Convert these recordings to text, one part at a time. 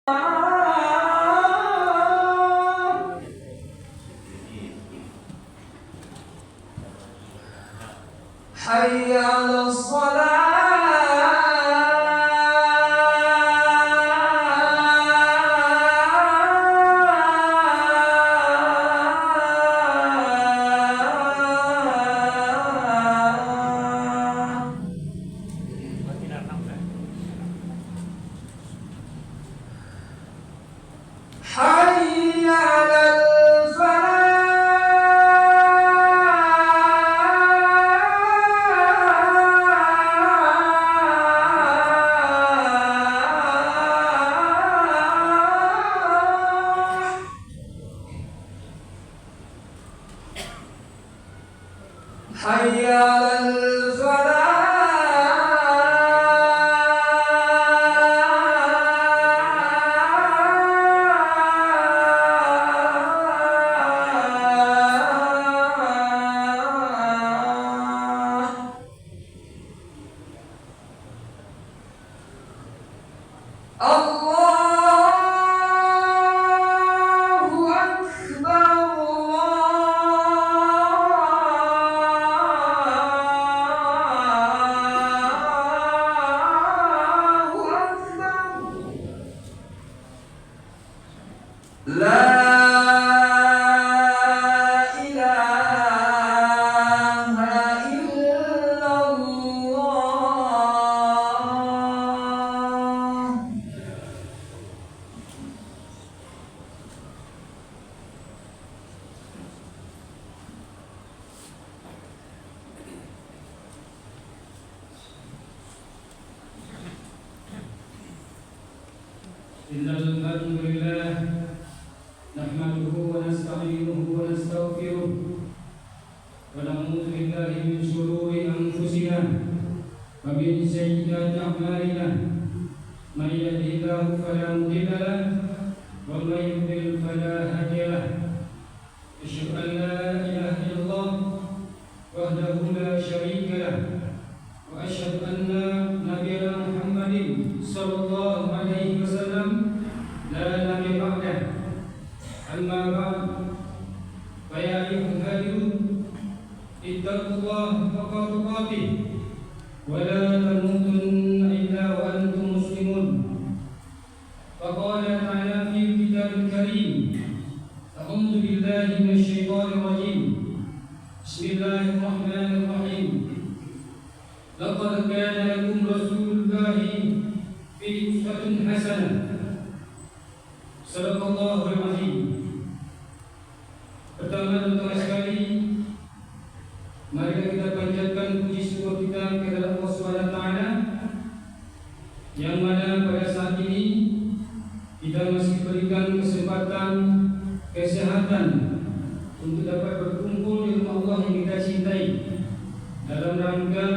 حي على الصلاة حي على حي على لا إله إلا الله. إن الحمد لله نحمده ونستعينه ونستغفره ونعوذ بالله من شرور أنفسنا ومن سيئات أعمالنا من يهده الله فلا مضل له ومن يضلل فلا هادي له أشهد أن لا إله إلا الله وحده لا شريك له وأشهد أن نبينا محمد صلى الله عليه وسلم لا نبي بعده. أما بعد فيا أيها الهادون اتقوا الله حق تقاته ولا تموتن إلا وأنتم مسلمون. فقال تعالى في الكتاب الكريم: أعوذ بالله من الشيطان الرجيم. بسم الله الرحمن الرحيم. لقد كان لكم رسول الله في أسوة حسنة. صدق الله العظيم. Pertama sekali, mari kita panjatkan puji syukur kita kepada Allah SWT, yang mana pada saat ini kita masih berikan kesempatan kesehatan untuk dapat berkumpul di rumah Allah yang kita cintai dalam rangka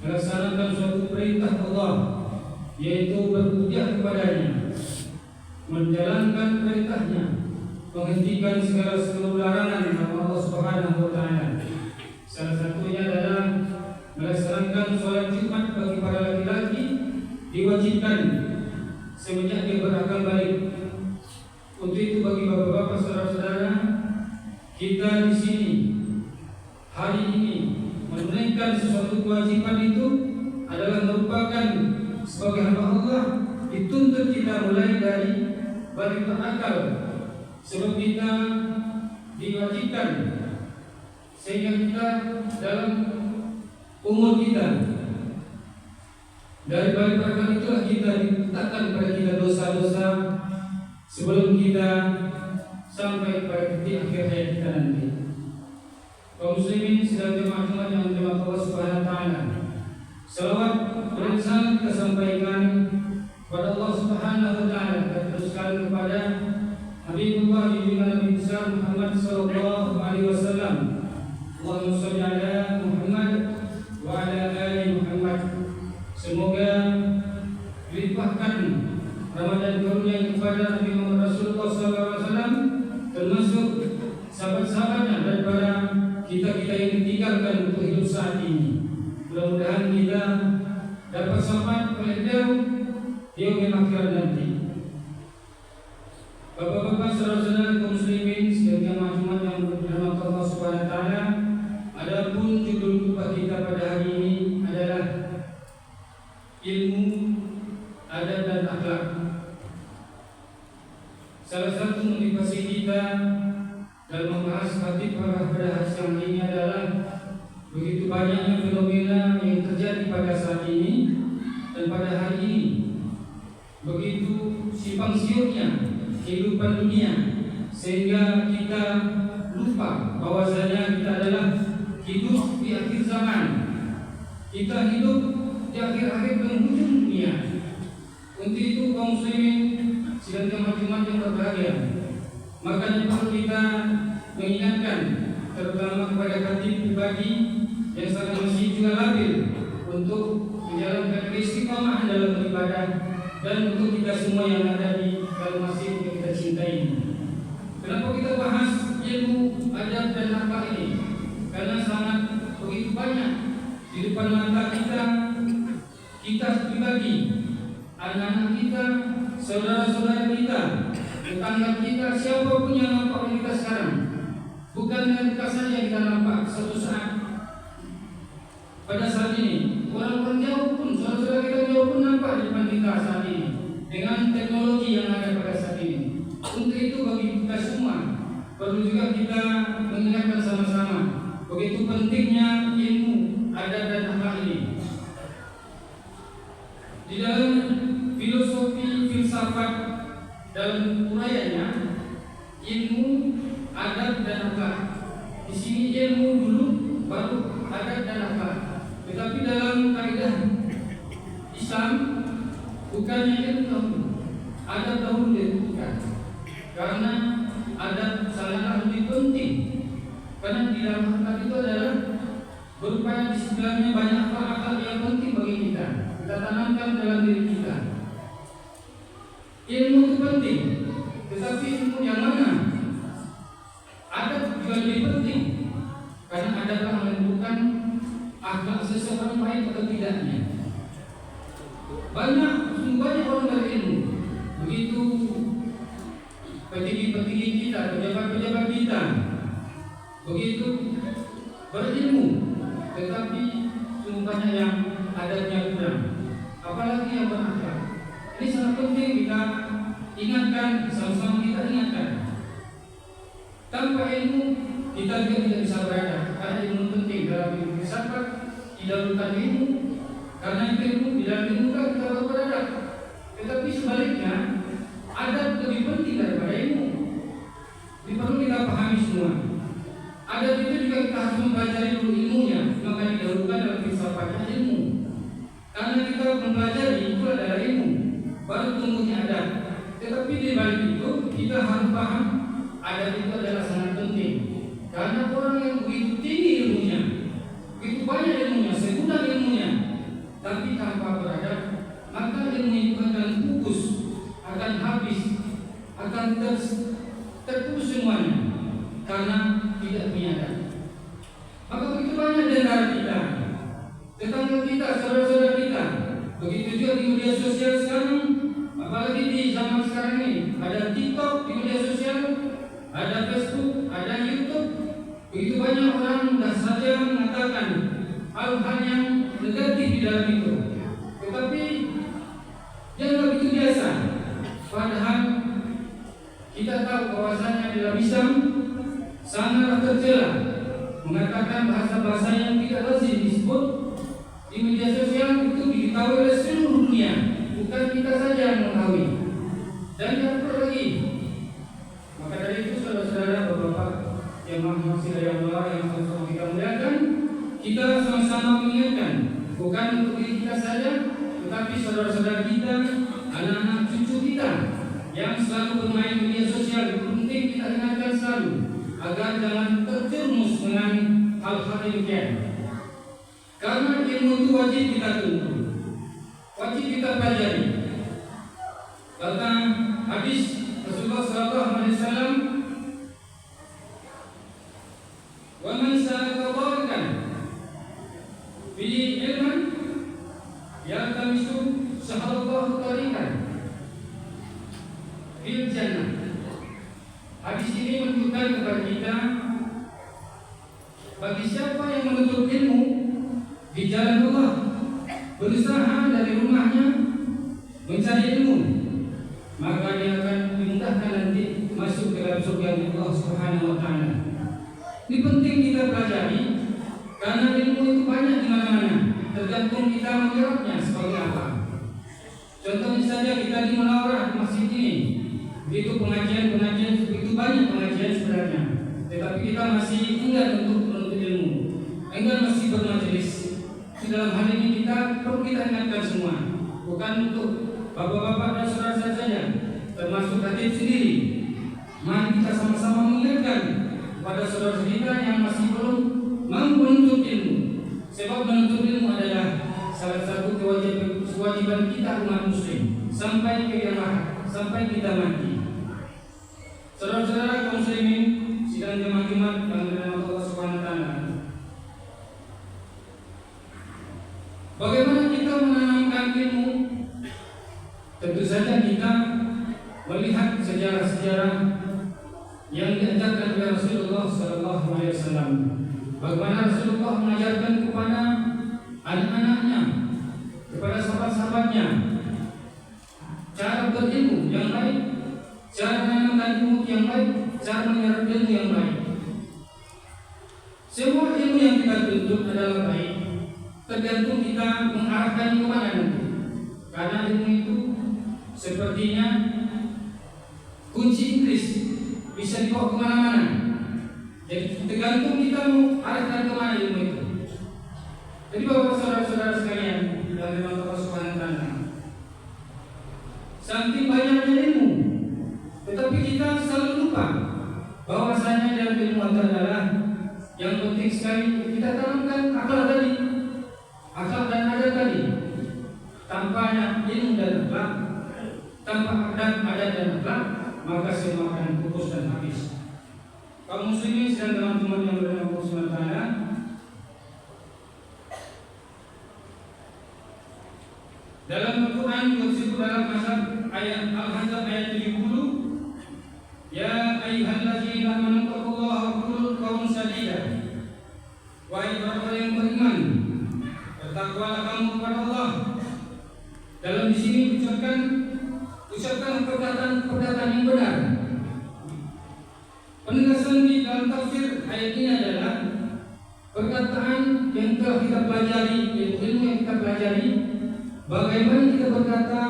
melaksanakan suatu perintah Allah, yaitu berujar kepadanya, menjalankan perintahnya, menghentikan segala larangan Allah Subhanahu wa taala. Salah satunya adalah melaksanakan sholat Jumat bagi para laki-laki diwajibkan semenjak dia berakal balik. Untuk itu bagi bapak-bapak, saudara-saudara, kita di sini hari ini menunaikan sesuatu kewajiban itu adalah merupakan sebagai hamba Allah, dituntut kita mulai dari balik berakal, sebab kita diwajibkan sehingga kita dalam umur kita dari balik berakal itulah kita diletakkan pada kita dosa-dosa sebelum kita sampai pada titik akhir hayat kita nanti. Kaum muslimin sedang jemaah yang dirahmati Allah Subhanahu wa taala. Salawat dan salam kita sampaikan kepada Allah Subhanahu wa taala dan teruskan kepada Habibullah Nabi besar Muhammad sallallahu alaihi wasallam. Allahumma shalli ala Muhammad wa ala ali Muhammad. Semoga dilimpahkan Ramadan karunia kepada Nabi Muhammad Rasulullah sallallahu alaihi wasallam, termasuk sahabat-sahabatnya dan para kita-kita yang ditinggalkan untuk hidup saat ini. Mudah-mudahan kita dapat selamat pada dia akhirat nanti. akhlak. Salah satu motivasi kita dalam membahas hadis pada hadis yang ini adalah begitu banyaknya fenomena yang terjadi pada saat ini dan pada hari ini, begitu simpang siurnya kehidupan dunia, sehingga kita lupa bahwasanya kita adalah hidup di akhir zaman. Kita hidup di akhir-akhir penghujung dunia. Untuk itu kaum muslimin sidang jemaah yang berbahagia, makanya perlu kita mengingatkan terutama kepada khatib pribadi yang sangat masih juga labil untuk menjalankan istiqamah dalam beribadah, dan untuk kita semua yang ada di dalam masjid yang kita cintai ini. Kenapa kita bahas ilmu, adab dan akhlak ini? Karena sangat begitu banyak di depan mata kita pribadi, anak-anak kita, saudara-saudara kita, tetangga kita, siapapun yang nampak kita sekarang. Bukan kita saja kita nampak suatu saat. Pada saat ini, orang-orang jauh pun, saudara-saudara kita jauh pun nampak di depan kita saat ini dengan teknologi yang ada pada saat ini. Untuk itu bagi kita semua perlu juga kita mengingatkan sama-sama begitu pentingnya ilmu, adab dan akhlak ini. Di dalam filosofi filsafat dalam uraiannya, ilmu, adab dan akhlak. Di sini ilmu dulu, baru adab dan akhlak. Tetapi dalam kaidah Islam bukannya ilmu dahulu, adab dahulu ditentukan. Karena adab sangatlah lebih penting. Karena di dalam akhlak itu adalah berupaya di sebenarnya banyak akhlak yang penting bagi kita. Kita tanamkan dalam diri kita. Ilmu itu penting, tetapi ilmu yang mana? Adab juga lebih penting, karena adablah menentukan akhlak seseorang baik atau tidaknya. Banyak orang berilmu, begitu petinggi-petinggi kita, pejabat-pejabat kita, begitu berilmu, tetapi banyak yang adabnya kurang. Apalagi yang berakhlak. Ini sangat penting kita ingatkan, sama-sama kita ingatkan. Tanpa ilmu kita juga tidak bisa berada. Karena ilmu penting dalam hidup filsafat, didahulukan ilmu. Karena itu ilmu, di dalam ilmu kita baru berada. Tetapi sebaliknya, adab lebih penting daripada ilmu. Ini perlu kita pahami semua. Adab itu juga kita harus mempelajari dulu ilmunya, maka didahulukan dalam filsafatnya ilmu. Karena kita mempelajari itu adalah ilmu, baru tumbuhnya adab. Tetapi di balik itu kita harus paham adab itu adalah sangat penting. Karena orang yang begitu tinggi ilmunya, begitu banyak ilmunya, segudang ilmunya, tapi tanpa beradab, maka ilmu itu akan pupus, akan habis, akan terputus semuanya karena tidak punya adab. Maka begitu banyak di antara kita, tetangga kita, saudara-saudara kita, begitu juga di media sosial sekarang, apalagi di zaman sekarang ini, ada TikTok di media sosial, ada Facebook, ada YouTube. Begitu banyak orang sudah saja mengatakan hal-hal yang negatif di dalam itu, tetapi jangan begitu biasa. Padahal kita tahu bahwasanya dalam Islam sangatlah tercela mengatakan bahasa-bahasa yang tidak lazim disebut di media sosial itu diketahui oleh seluruh dunia, bukan kita saja yang mengetahui. Dan yang lagi, maka dari itu saudara-saudara, bapak-bapak yang masih yang Allah yang sama-sama kita muliakan, kita sama-sama mengingatkan, bukan untuk diri kita saja, tetapi saudara-saudara kita, anak-anak cucu kita yang selalu bermain media sosial. Penting kita ingatkan selalu agar jangan terjerumus dengan hal-hal demikian. Karena ilmu itu wajib kita tuntut, wajib kita pelajari. Tentang hadis Rasulullah SAW, wa man sa'aka tariqan bi ilman yaltamisu sahalallahu tariqan fil jannah. Hadis ini menunjukkan kepada kita, bagi siapa yang menuntut ilmu di jalan Allah, berusaha dari rumahnya mencari ilmu, Karena ilmu itu banyak di mana-mana, tergantung kita menyerapnya seperti apa. Contohnya saja kita di Munawarah masjid ini, begitu pengajian, begitu banyak pengajian sebenarnya, tetapi kita masih enggan untuk menuntut ilmu, enggan masih bermajelis. Dalam hal ini perlu kita ingatkan semua, bukan untuk bapak-bapak dan saudara saja, termasuk khatib sendiri. Mari kita sama-sama mengingatkan kepada saudara kita yang masih belum mampu menuntut ilmu, sebab menuntut ilmu adalah salah satu kewajiban kita umat muslim sampai kiamat, sampai kita mati. Saudara-saudara kaum muslimin sidang jemaah-jemaah yang dirahmati Allah Subhanahu wa taala. Bagaimana kita menanamkan ilmu? Tentu saja kita melihat sejarah-sejarah yang diajarkan oleh Rasulullah sallallahu alaihi wasallam. Bagaimana Rasulullah mengajarkan kepada anak-anaknya, kepada sahabat-sahabatnya, cara berilmu yang baik, cara menanamkan ilmu yang baik, cara menyerap ilmu yang baik. Semua ilmu yang kita tuntut adalah baik, tergantung kita mengarahkan kemana nanti. Karena ilmu itu sepertinya kunci Inggris, bisa dibawa kemana-mana. Jadi tergantung kita mau arahkan kemana ilmu itu. Jadi bapak saudara-saudara sekalian yang dirahmati Allah Subhanahu wa taala, saking banyaknya ilmu, tetapi kita selalu lupa bahwasanya dalam ilmu adalah yang penting sekali kita tanamkan akal tadi, akal dan adat tadi. Tanpa ilmu dan akhlak, tanpa adat dan akhlak, maka semua akan pupus dan habis. Kaum muslimin dan teman-teman yang berada Allah Subhanahu wa taala, dalam Al-Quran disebut dalam ayat Al-Ahzab ayat 70, ya ayyuhallazina amanu taqullaha wa qulu qawlan sadida. Wahai orang yang beriman, bertakwalah kamu kepada Allah. Dalam di sini ucapkan perkataan yang benar. Penegasan di dalam tafsir ayat ini adalah perkataan yang telah kita pelajari, ilmu yang kita pelajari. Bagaimana kita berkata,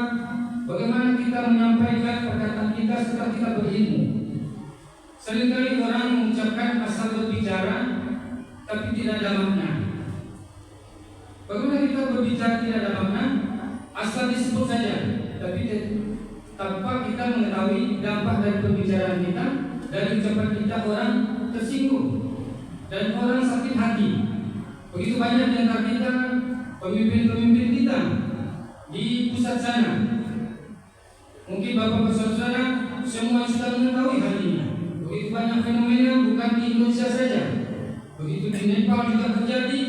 bagaimana kita menyampaikan perkataan kita setelah kita berilmu. Seringkali orang mengucapkan asal berbicara, tapi tidak ada makna. Bagaimana kita berbicara tidak ada makna? Asal disebut saja, tapi tanpa kita mengetahui dampak dari pembicaraan kita, dari ucapan kita orang tersinggung dan orang sakit hati. Begitu banyak di antara kita, pemimpin-pemimpin kita di pusat sana. Mungkin bapak saudara semua sudah mengetahui hal ini. Begitu banyak fenomena bukan di Indonesia saja. Begitu di Nepal juga terjadi,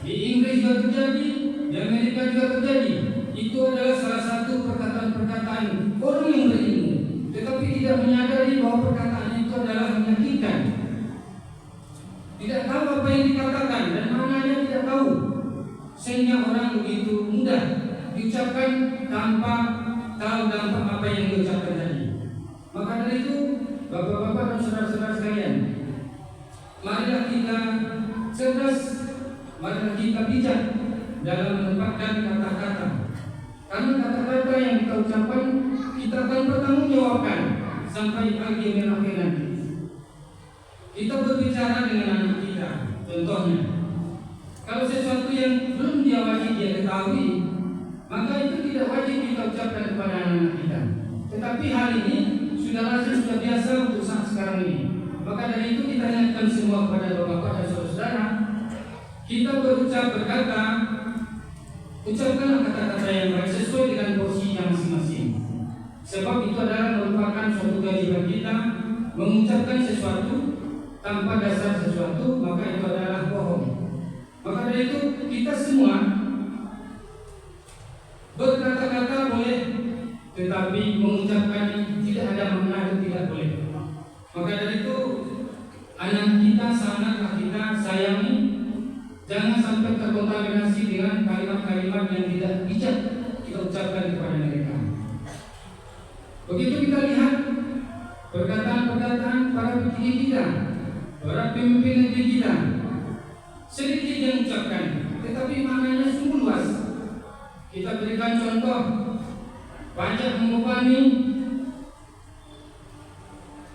di Inggris juga terjadi, di Amerika juga terjadi. Itu adalah salah satu perkataan-perkataan orang yang berilmu, tetapi tidak menyadari bahwa perkataan itu adalah menyakitkan. Tidak tahu apa yang dikatakan dan maknanya tidak tahu, sehingga orang begitu mudah diucapkan tanpa tahu dampak apa yang diucapkan tadi. Maka dari itu, bapak-bapak dan saudara-saudara sekalian, marilah kita cerdas, marilah kita bijak dalam menempatkan kata-kata. Karena kata-kata yang kita ucapkan, kita akan bertanggungjawabkan sampai akhir nanti. Kita berbicara dengan anak kita, contohnya, kalau sesuatu yang belum dia wajib dia ketahui, maka itu tidak wajib kita ucapkan kepada anak kita. Tetapi hal ini sudah lazim, sudah biasa untuk saat sekarang ini. Maka dari itu kita ingatkan semua kepada bapak dan saudara, kita berkata, ucapkanlah kata-kata yang baik sesuai dengan porsinya masing-masing. Sebab itu adalah merupakan suatu kewajiban kita. Mengucapkan sesuatu tanpa dasar sesuatu, maka itu adalah bohong. Maka dari itu kita semua berkata-kata boleh, tetapi mengucapkan tidak ada makna dan tidak boleh. Maka dari itu anak kita sangatlah kita sayangi. Jangan sampai terkontaminasi dengan kalimat-kalimat yang tidak bijak kita ucapkan kepada mereka. Begitu kita lihat perkataan-perkataan para petinggi kita, para pemimpin negeri kita, sedikit yang tetapi maknanya sungguh luas. Kita berikan contoh, pajak membebani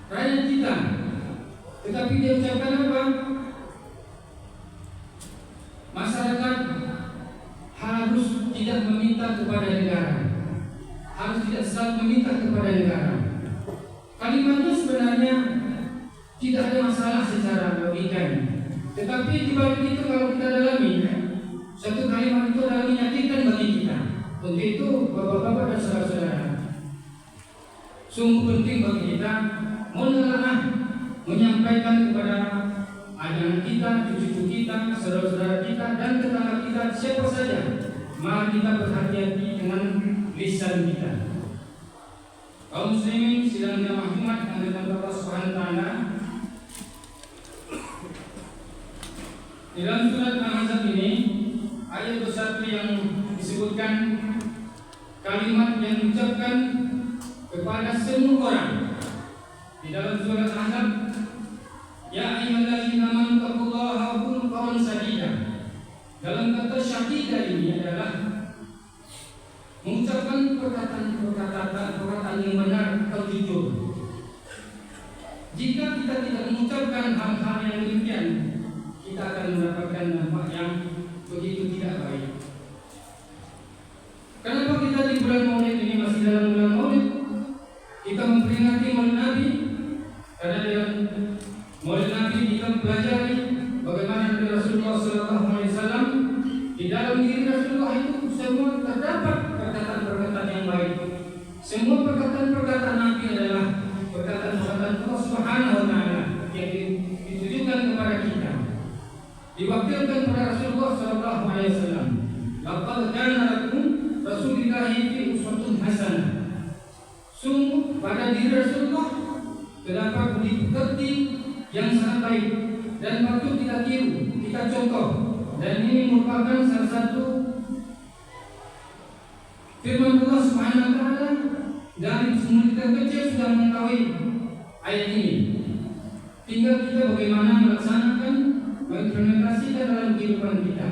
rakyat kita, tetapi dia ucapkan apa? Masyarakat harus tidak meminta kepada negara, harus tidak selalu meminta kepada negara. Kalimat itu sebenarnya tidak ada masalah secara logika, tetapi di balik itu kalau kita dalami, satu kalimat itu adalah menyakitkan bagi kita. Untuk itu, bapak-bapak dan saudara-saudara, sungguh penting bagi kita menelaah, menyampaikan kepada anak kita, cucu-cucu kita, saudara-saudara kita, dan tetangga kita, siapa saja. Mari kita berhati-hati dengan lisan kita. Kaum muslimin sidang jamaah Jumat yang dirahmati Allah Subhanahu wa taala. Di dalam surat Al-Ahzab ini ayat 21 yang disebutkan kalimat yang diucapkan kepada semua orang. Di dalam surat Al-Ahzab, ya ayyuhallazina amanu taqullaha wa qulu qawlan sadida. Dalam kata syadida ini adalah mengucapkan perkataan yang benar atau jujur. Jika kita tidak mengucapkan hal-hal yang demikian, kita akan mendapatkan dampak yang begitu tidak baik. Kenapa kita di bulan Maulid ini masih dalam bulan Maulid? Kita memperingati Maulid Nabi, karena dalam Maulid Nabi kita pelajari bagaimana Nabi Rasulullah SAW. Di dalam diri Rasulullah itu semua terdapat perkataan-perkataan yang baik. Semua perkataan-perkataan Nabi adalah perkataan-perkataan Allah Subhanahu wa taala yang ditujukan kepada kita, diwakilkan kepada Rasulullah SAW. Laqad kana lakum Rasulillahi fi uswatun hasanah. Sungguh pada diri Rasulullah terdapat budi yang sangat baik dan patut kita tiru, kita contoh. Dan ini merupakan salah satu firman Allah Subhanahu wa taala. Dari semua kita kecil sudah mengetahui ayat ini. Tinggal kita bagaimana melaksanakan, mengimplementasikan dalam kehidupan kita.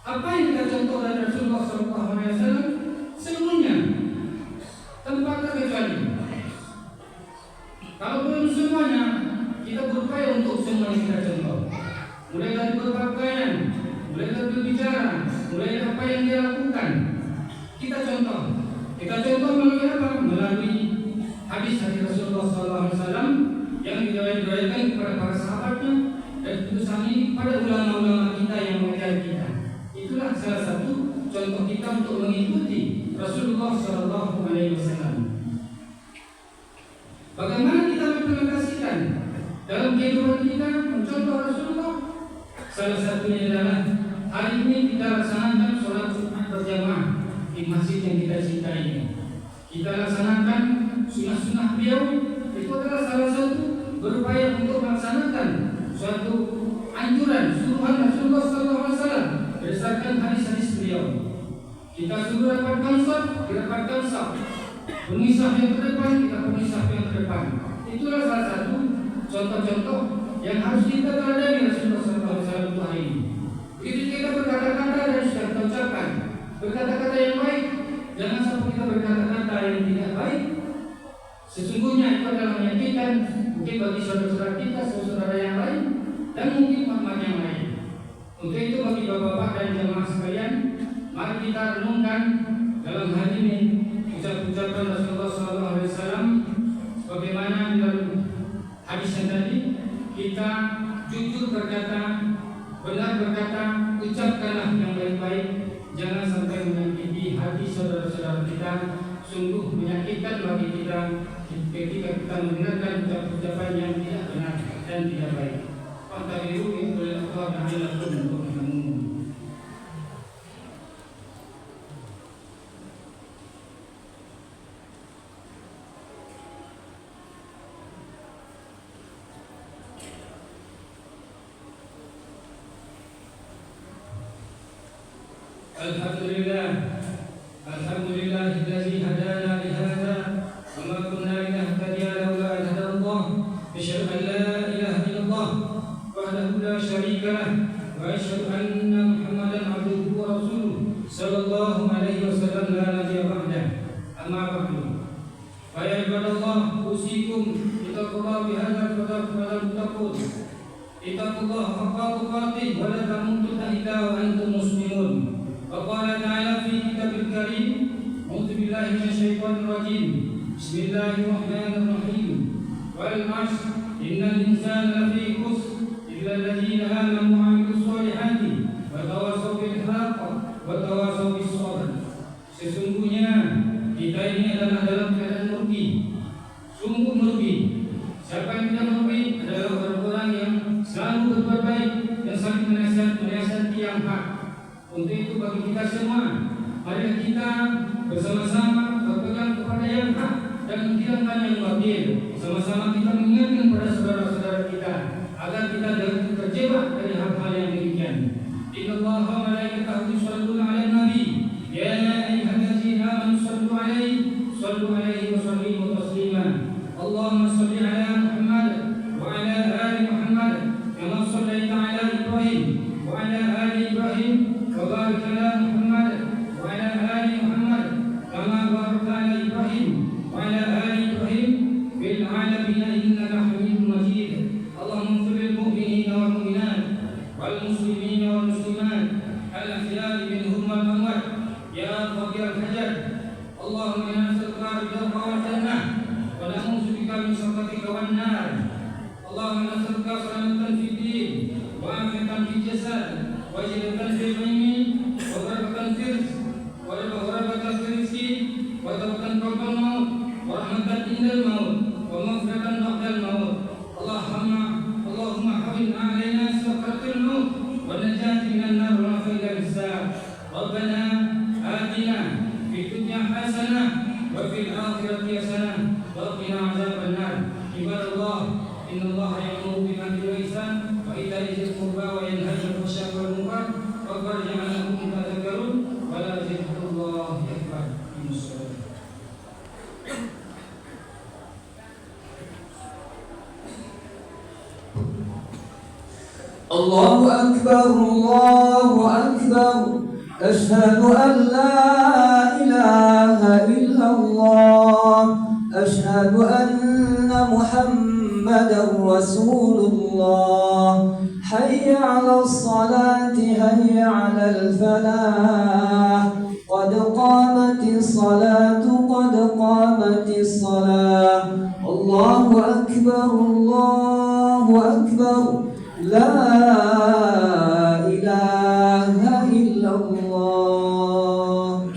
Apa yang kita contoh dari Rasulullah SAW seluruhnya tanpa terkecuali. Kalau belum semuanya, kita berupaya untuk semua yang kita contoh. Mulai dari berpakaian, mulai dari berbicara, mulai dari apa yang dia lakukan, kita contoh. Kita contoh melalui apa? Melalui hadis-hadis Rasulullah SAW yang diriwayatkan kepada para sahabatnya, dan putusan ini pada ulama-ulama kita yang mengajar kita. Itulah salah satu contoh kita untuk mengikuti Rasulullah SAW. Bagaimana kita mengimplementasikan dalam kehidupan kita mencontoh Rasulullah? Salah satunya adalah hari ini kita laksanakan sholat Jumat berjamaah di masjid yang kita cintai ini. Kita laksanakan sunnah-sunnah beliau. Itu adalah salah satu berupaya untuk melaksanakan suatu anjuran suruhan Rasulullah SAW berdasarkan hadis-hadis beliau. Kita suruh rapatkan saf, dirapatkan saf. Penuhi saf yang terdepan, kita penuhi saf yang terdepan. Itulah salah satu contoh-contoh yang harus kita teladani Rasulullah SAW hari ini. Begitu kita berkata-kata dan sudah kita ucapkan berkata-kata yang baik, jangan sampai kita berkata-kata yang tidak baik. Sesungguhnya itu adalah menyakitkan mungkin bagi saudara-saudara kita, saudara yang lain, dan mungkin umat yang lain. Untuk itu bagi bapak-bapak dan jemaah sekalian, mari kita renungkan dalam hal ini ucapan Rasulullah SAW bagaimana dalam hadis yang tadi. Kita jujur berkata, benar berkata, ucapkanlah yang baik-baik. Jangan sampai menyakiti hati saudara-saudara kita. Sungguh menyakitkan bagi kita ketika kita mendengarkan ucapan yang tidak benar dan tidak baik. Fantariru itu Allah Ta'ala untuk kamu. Alhamdulillah alladzi hadana li hadza wa ma kunna linahtadiya laula an hadana Allah. Asyhadu an la ilaha illallah wahdahu la syarika lah wa asyhadu anna Muhammadan abduhu فيا عباد الله أوصيكم بتقوى الله بهذا التقوى اتقوا الله حق تقاته ولا تموتن إلا وأنتم مسلمون. وقال تعالى في كتاب الكريم أعوذ بالله من الشيطان الرجيم بسم الله الرحمن الرحيم والعصر إن الإنسان لفي خسر إلا الذين آمنوا وعملوا الصالحات وتواصوا بالحق وتواصوا بالصبر. Sesungguhnya kita ini adalah dalam keadaan merugi, sungguh merugi. Siapa yang tidak merugi adalah orang-orang yang selalu berbuat baik dan saling menasihati yang hak. Untuk itu bagi kita semua, mari kita bersama-sama berpegang kepada yang hak dan menghilangkan yang batil. Sama-sama kita mengingatkan kepada saudara-saudara kita agar kita terjebak dari hal-hal yang demikian. Innallaha wa malaikatahu yusholluna 'alan nabi ya ayyuhallazina amanu shallu 'alaihi wa sallimu taslima. Allahumma shalli 'ala Muhammad wa 'ala ali Muhammad kama shallaita 'ala Ibrahim wa 'ala ali Ibrahim wa barik 'ala Muhammad wa 'ala ali Muhammad kama barakta 'ala Ibrahim wa 'ala ali Ibrahim fil 'alamin innaka Hamidum Majid. Allahumma ighfir lil mu'minina wal mu'minat wal muslimina wal muslimat al ahya'i minhum wal amwat ya qadir al hajat. Allahumma inna nas'aluka ridhaka wal jannah wa na'udzu bika min sakhatika wan nar. Allahumma nas'aluka salamatan fid din wa afiyatan fil jasad wa ijabatan fil ilmi wa barakatan fil rizq wa tawbatan qabla al maut wa rahmatan indal maut wa maghfiratan ba'dal maut. Allahumma hawwin 'alaina sakaratul maut wa najati minan nar wa fa'idal hisab. Rabbana atina fid dunya hasanah wa fil akhirati hasanah wa qina 'adzaban nar. Ibadallah, innallaha ya'muru bil 'adli wal ihsan wa ita'i dzil qurba wa yanha 'anil fahsya'i wal munkar wa ya'lamukum tadhakkarun wa la dzikrullahi akbar. الله أكبر الله أكبر أشهد أن لا إله إلا الله أشهد أن محمدا رسول الله حي على الصلاة حي على الفلاح قد قامت الصلاة قد قامت الصلاة الله أكبر الله أكبر لا إله إلا الله.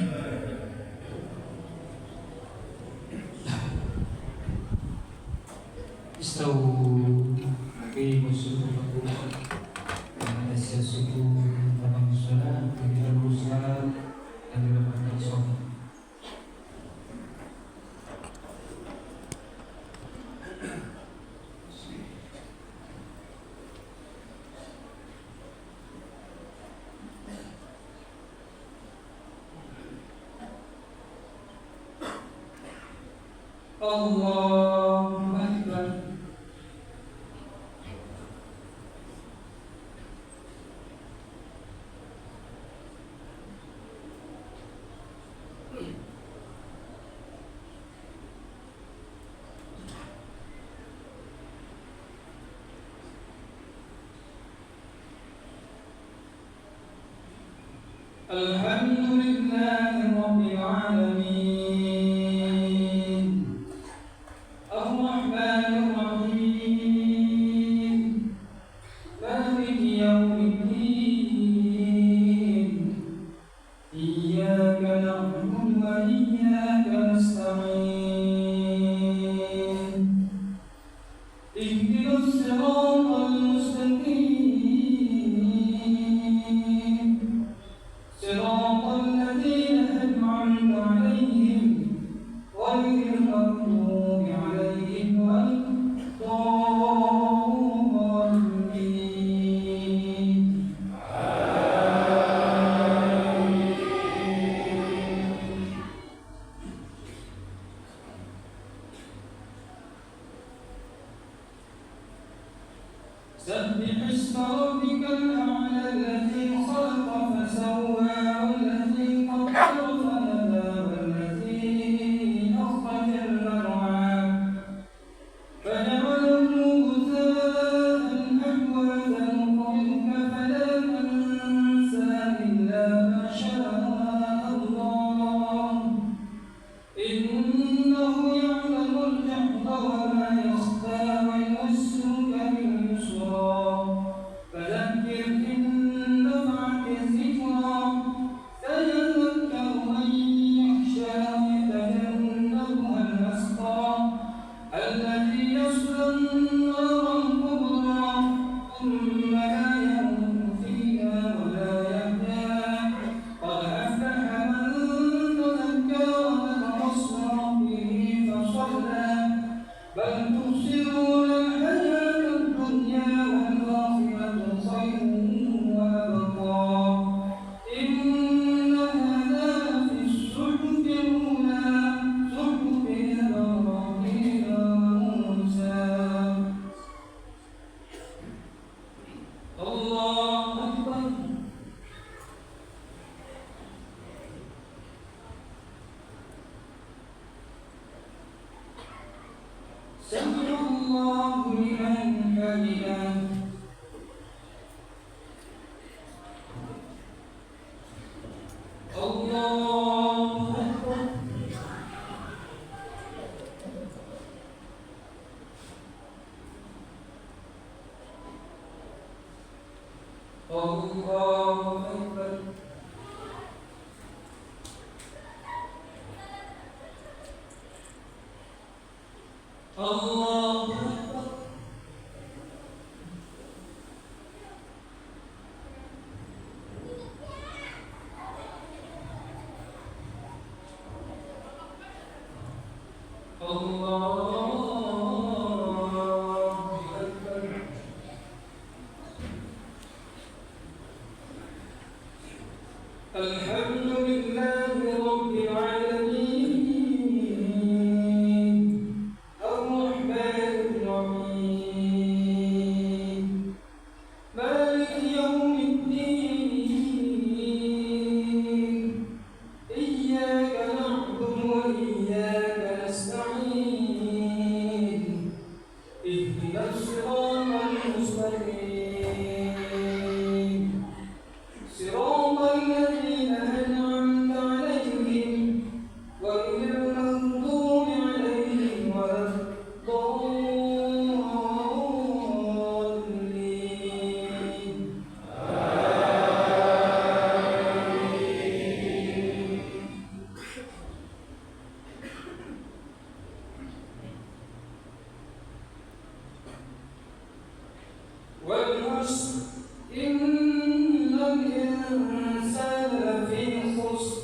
Istawu aqimus sufufakum wa tasasuku wa salat wa salat dan dilakukan sholat. Allahu Akbar. Alhamdulillahi rabbil alamin. سبح اسم ربك الأعلى الذي خلق فسوى والذي قدر فهدى والذي أخرج المرعى سمع الله لمن حمده الله أكبر الله أكبر الله أكبر الحمد لله رب العالمين الرحمن الرحيم مالك يوم الدين إياك نعبد وإياك نستعين اهدنا الصراط المستقيم صراط الذين أنعمت عليهم غير المغضوب عليهم ولا الضالين والعصر إن الإنسان لفي خسر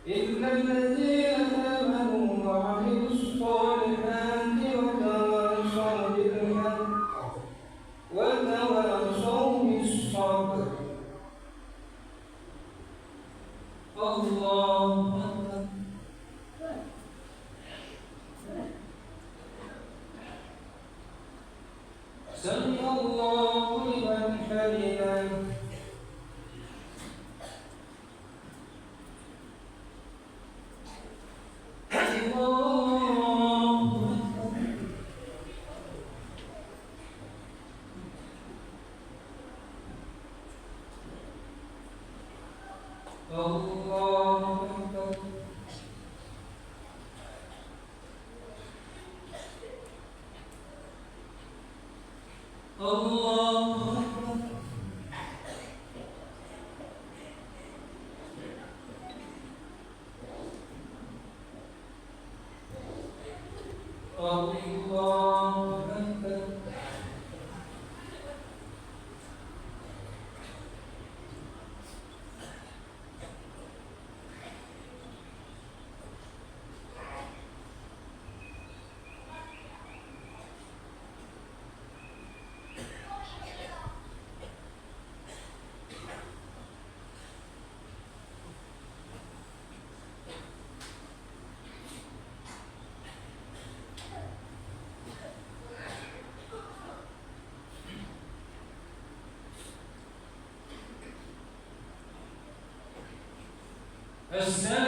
إلا الذين آمنوا وعملوا الصالحات وتواصوا بالحق وتواصوا بالصبر الله أكبر سمع الله لمن حمده الله أكبر الله أكبر الله أكبر السلام